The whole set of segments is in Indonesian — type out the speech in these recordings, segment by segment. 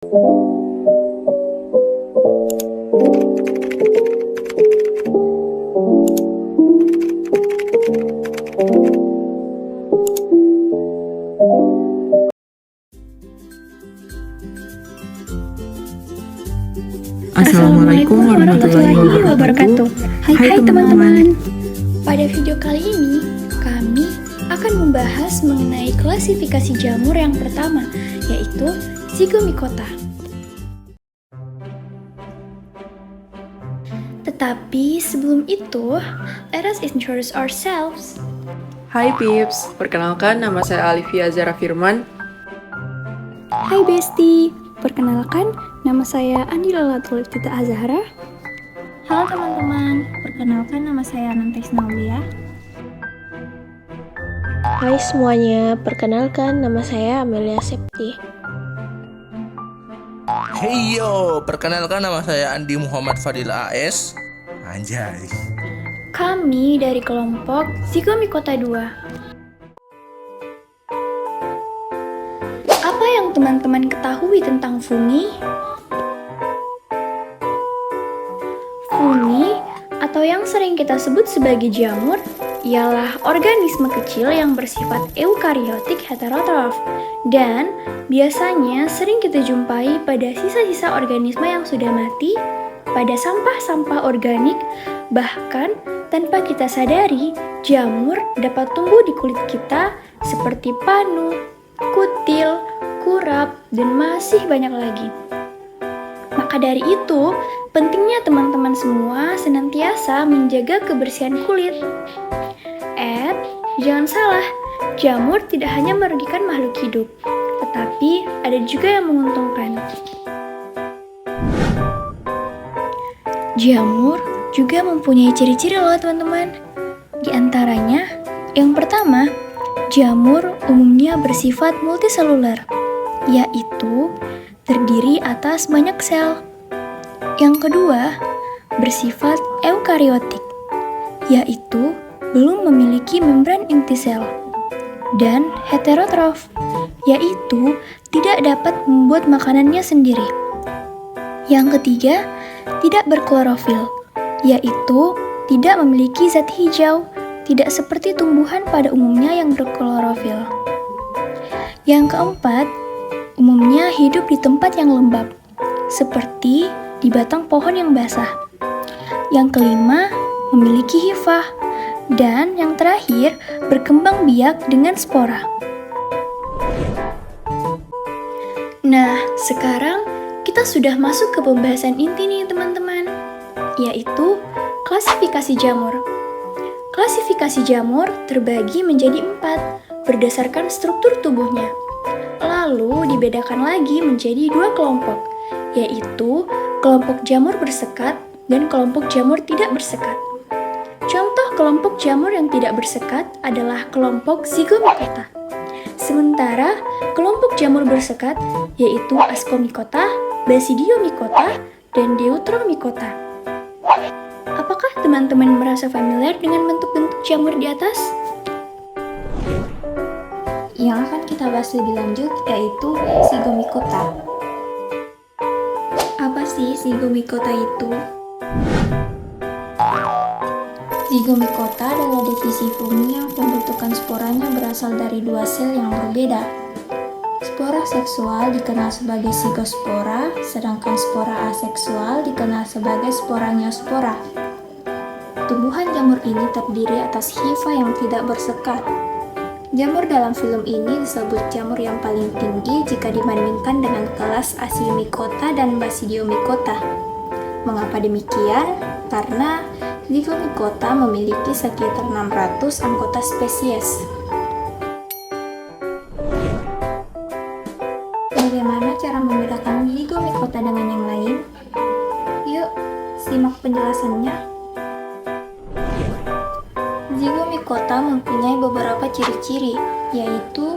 Assalamualaikum warahmatullahi wabarakatuh. Hai teman-teman. Pada video kali ini, kami akan membahas mengenai klasifikasi jamur yang pertama, yaitu Zygomicota. Tetapi sebelum itu, let us introduce ourselves. Hai Pips, perkenalkan nama saya Alivia Zara Firman. Hai Besti, perkenalkan nama saya Andi Lalatul Tita Azhara. Halo teman-teman, perkenalkan nama saya Nantes Naulia. Hai semuanya, perkenalkan nama saya Amelia Septi. Hey yo, perkenalkan nama saya Andi Muhammad Fadil AS. Anjay. Kami dari kelompok Zygomicota 2. Apa yang teman-teman ketahui tentang fungi? Fungi, atau yang sering kita sebut sebagai jamur, ialah organisme kecil yang bersifat eukariotik heterotrof dan biasanya sering kita jumpai pada sisa-sisa organisme yang sudah mati, pada sampah-sampah organik, bahkan tanpa kita sadari, jamur dapat tumbuh di kulit kita seperti panu, kutil, kurap, dan masih banyak lagi. Maka dari itu, pentingnya teman-teman semua senantiasa menjaga kebersihan kulit. Jangan salah, jamur tidak hanya merugikan makhluk hidup, tetapi ada juga yang menguntungkan. Jamur juga mempunyai ciri-ciri loh teman-teman. Di antaranya, yang pertama, jamur umumnya bersifat multiseluler, yaitu terdiri atas banyak sel. Yang kedua, bersifat eukariotik, yaitu belum memiliki membran inti sel. Dan heterotrof, yaitu tidak dapat membuat makanannya sendiri. Yang ketiga, tidak berklorofil, yaitu tidak memiliki zat hijau, tidak seperti tumbuhan pada umumnya yang berklorofil. Yang keempat, umumnya hidup di tempat yang lembab, seperti di batang pohon yang basah. Yang kelima, memiliki hifah. Dan yang terakhir, berkembang biak dengan spora. Nah, sekarang kita sudah masuk ke pembahasan inti nih teman-teman, yaitu klasifikasi jamur. Klasifikasi jamur terbagi menjadi 4 berdasarkan struktur tubuhnya. Lalu dibedakan lagi menjadi 2 kelompok, yaitu kelompok jamur bersekat dan kelompok jamur tidak bersekat. Contoh kelompok jamur yang tidak bersekat adalah kelompok Zygomicota. Sementara kelompok jamur bersekat yaitu Ascomycota, Basidiomycota, dan Deuteromycota. Apakah teman-teman merasa familiar dengan bentuk-bentuk jamur di atas? Yang akan kita bahas lebih lanjut yaitu Zygomicota. Apa sih Zygomicota itu? Zygomicota adalah divisi fungi yang pembentukan sporanya berasal dari 2 sel yang berbeda. Spora seksual dikenal sebagai zygospora, sedangkan spora aseksual dikenal sebagai sporangiospora. Tumbuhan jamur ini terdiri atas hifa yang tidak bersekat. Jamur dalam film ini disebut jamur yang paling tinggi jika dibandingkan dengan kelas Ascomycota dan Basidiomycota. Mengapa demikian? Karena Zygomicota memiliki sekitar 600 anggota spesies. Bagaimana cara membedakan Zygomicota dengan yang lain? Yuk, simak penjelasannya. Zygomicota mempunyai beberapa ciri-ciri, yaitu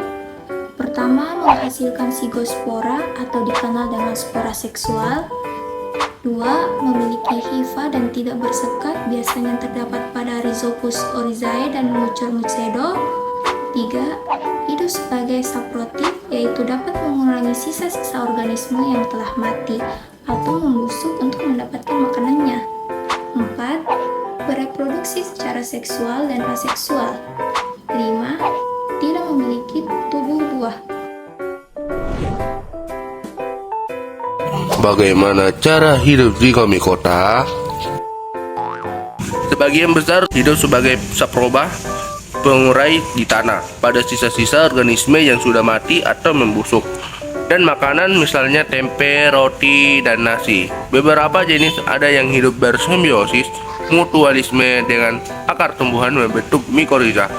pertama, menghasilkan zygospora atau dikenal dengan spora seksual. 2. Memiliki hifa dan tidak bersekat, biasanya terdapat pada Rhizopus oryzae dan Mucor mucedo. 3. Hidup sebagai saprotif, yaitu dapat mengurangi sisa-sisa organisme yang telah mati atau membusuk untuk mendapatkan makanannya. 4. Bereproduksi secara seksual dan aseksual. 5. Tidak memiliki tubuh buah. Bagaimana cara hidup zigomikota? Sebagian besar hidup sebagai saproba, pengurai di tanah pada sisa-sisa organisme yang sudah mati atau membusuk, dan makanan misalnya tempe, roti, dan nasi. Beberapa jenis ada yang hidup bersimbiosis mutualisme dengan akar tumbuhan membentuk mikoriza.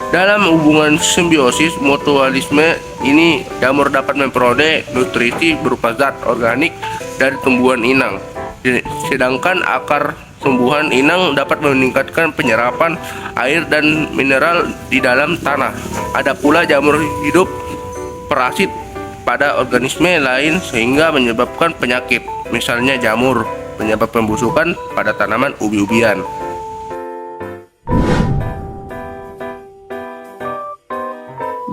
Dalam hubungan simbiosis mutualisme ini, jamur dapat memperoleh nutrisi berupa zat organik dari tumbuhan inang, sedangkan akar tumbuhan inang dapat meningkatkan penyerapan air dan mineral di dalam tanah. Ada pula jamur hidup parasit pada organisme lain sehingga menyebabkan penyakit, misalnya jamur penyebab pembusukan pada tanaman ubi-ubian.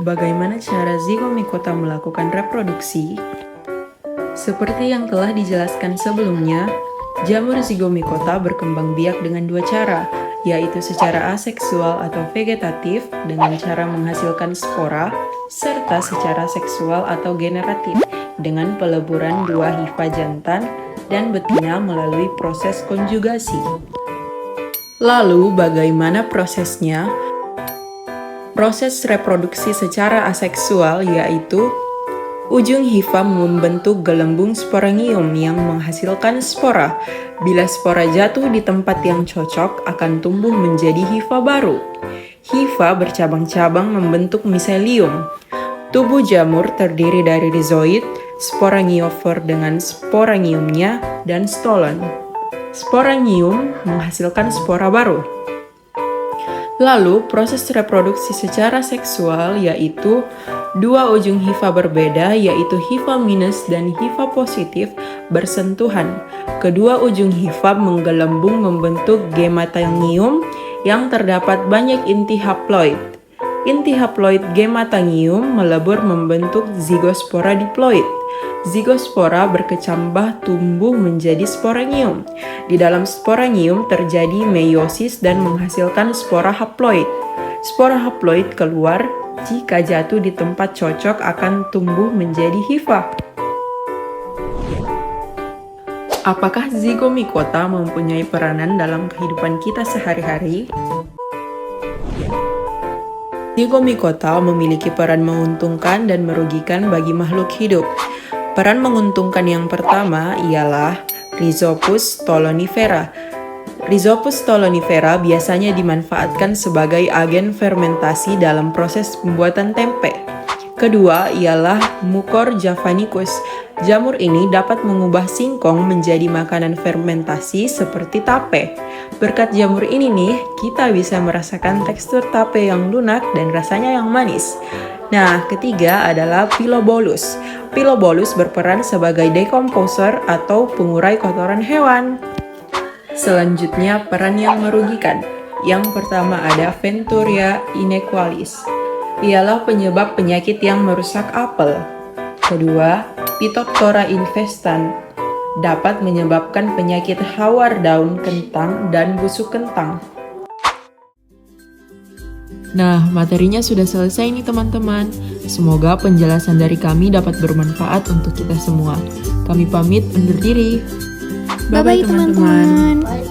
Bagaimana cara zigomikota melakukan reproduksi? Seperti yang telah dijelaskan sebelumnya, jamur zigomikota berkembang biak dengan dua cara, yaitu secara aseksual atau vegetatif dengan cara menghasilkan spora, serta secara seksual atau generatif dengan peleburan dua hifa jantan dan betina melalui proses konjugasi. Lalu, bagaimana prosesnya? Proses reproduksi secara aseksual yaitu ujung hifa membentuk gelembung sporangium yang menghasilkan spora. Bila spora jatuh di tempat yang cocok, akan tumbuh menjadi hifa baru. Hifa bercabang-cabang membentuk miselium. Tubuh jamur terdiri dari rizoid, sporangiofor dengan sporangiumnya, dan stolon. Sporangium menghasilkan spora baru. Lalu, proses reproduksi secara seksual yaitu dua ujung hifa berbeda yaitu hifa minus dan hifa positif bersentuhan. Kedua ujung hifa menggelembung membentuk gematangium yang terdapat banyak inti haploid. Inti haploid gematangium melebur membentuk zigospora diploid. Zigospora berkecambah tumbuh menjadi sporangium. Di dalam sporangium terjadi meiosis dan menghasilkan spora haploid. Spora haploid keluar, jika jatuh di tempat cocok akan tumbuh menjadi hifa. Apakah zigomikota mempunyai peranan dalam kehidupan kita sehari-hari? Zigomikota memiliki peran menguntungkan dan merugikan bagi makhluk hidup. Peran menguntungkan yang pertama ialah Rhizopus stolonifera. Rhizopus stolonifera biasanya dimanfaatkan sebagai agen fermentasi dalam proses pembuatan tempe. Kedua ialah Mucor javanicus. Jamur ini dapat mengubah singkong menjadi makanan fermentasi seperti tape. Berkat jamur ini nih, kita bisa merasakan tekstur tape yang lunak dan rasanya yang manis. Nah, ketiga adalah Pilobolus. Pilobolus berperan sebagai decomposer atau pengurai kotoran hewan. Selanjutnya, peran yang merugikan. Yang pertama ada Venturia inequalis. Ialah penyebab penyakit yang merusak apel. Kedua, Phytophthora infestan. Dapat menyebabkan penyakit hawar daun kentang dan busuk kentang. Nah, materinya sudah selesai nih teman-teman. Semoga penjelasan dari kami dapat bermanfaat untuk kita semua. Kami pamit undur diri. Bye-bye teman-teman. Bye.